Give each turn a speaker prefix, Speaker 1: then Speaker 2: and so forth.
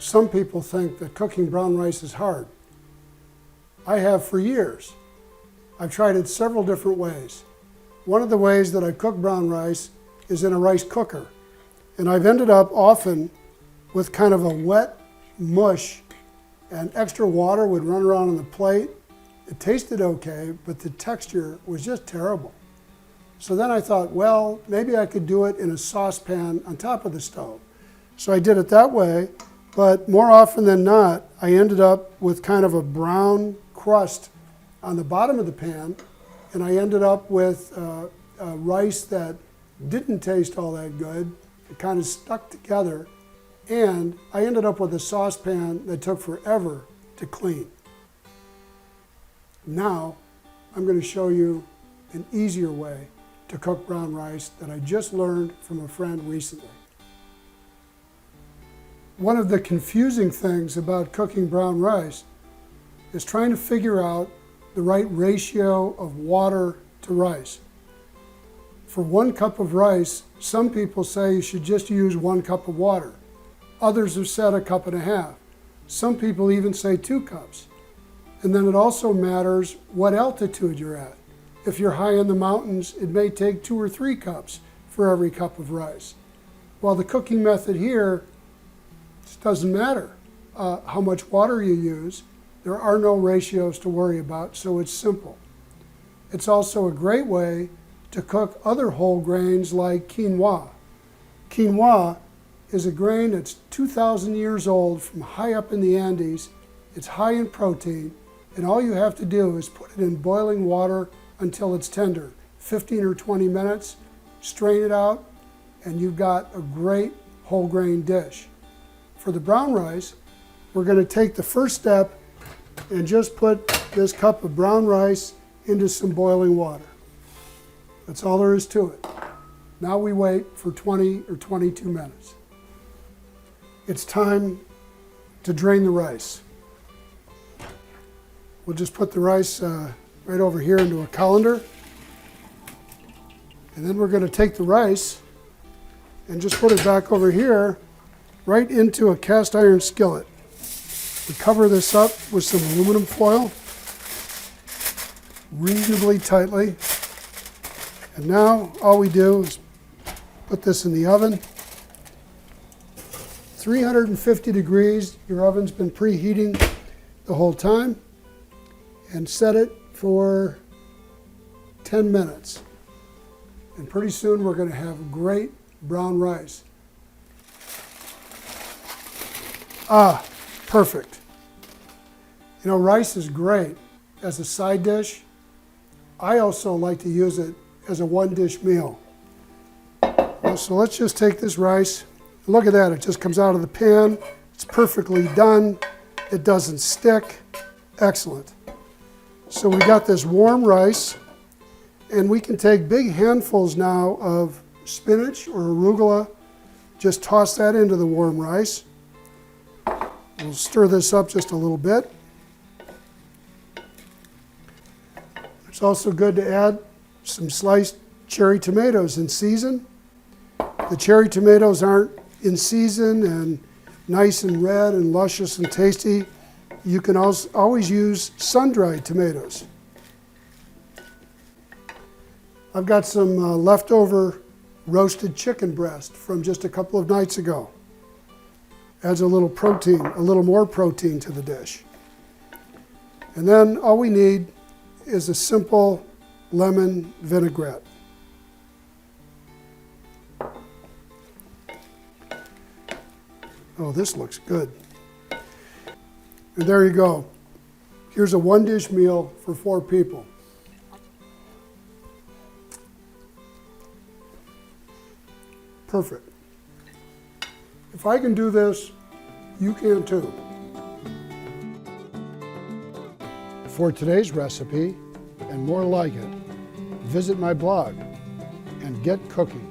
Speaker 1: Some people think that cooking brown rice is hard. I have for years. I've tried it several different ways. One of the ways that I cook brown rice is in a rice cooker. And I've ended up often with kind of a wet mush, and extra water would run around on the plate. It tasted okay, but the texture was just terrible. So then I thought, well, maybe I could do it in a saucepan on top of the stove. So I did it that way, but more often than not, I ended up with kind of a brown crust on the bottom of the pan, and I ended up with rice that didn't taste all that good. It kind of stuck together, and I ended up with a saucepan that took forever to clean. Now, I'm going to show you an easier way to cook brown rice that I just learned from a friend recently. One of the confusing things about cooking brown rice is trying to figure out the right ratio of water to rice. For 1 cup of rice, some people say you should just use 1 cup of water. Others have said 1.5 cups. Some people even say 2 cups. And then it also matters what altitude you're at. If you're high in the mountains, it may take 2 or 3 cups for every cup of rice. While the cooking method here, it doesn't matter how much water you use. There are no ratios to worry about, so it's simple. It's also a great way to cook other whole grains like quinoa. Quinoa is a grain that's 2,000 years old from high up in the Andes. It's high in protein, and all you have to do is put it in boiling water until it's tender, 15 or 20 minutes, strain it out, and you've got a great whole grain dish. For the brown rice, we're going to take the first step and just put this cup of brown rice into some boiling water. That's all there is to it. Now we wait for 20 or 22 minutes. It's time to drain the rice. We'll just put the rice right over here into a colander. And then we're going to take the rice and just put it back over here right into a cast iron skillet. We cover this up with some aluminum foil reasonably tightly. And now all we do is put this in the oven. 350 degrees, your oven's been preheating the whole time, and set it for 10 minutes. And pretty soon we're going to have great brown rice. Ah, perfect. You know, rice is great as a side dish. I also like to use it as a one-dish meal. So let's just take this rice. Look at that, it just comes out of the pan. It's perfectly done. It doesn't stick. Excellent. So we got this warm rice, and we can take big handfuls now of spinach or arugula. Just toss that into the warm rice. We'll stir this up just a little bit. It's also good to add some sliced cherry tomatoes in season. The cherry tomatoes aren't in season and nice and red and luscious and tasty. You can always use sun-dried tomatoes. I've got some leftover roasted chicken breast from just a couple of nights ago. Adds a little protein, a little more protein to the dish. And then all we need is a simple lemon vinaigrette. Oh, this looks good. And there you go. Here's a one-dish meal for 4 people. Perfect. If I can do this, you can too. For today's recipe, and more like it, visit my blog and get cooking.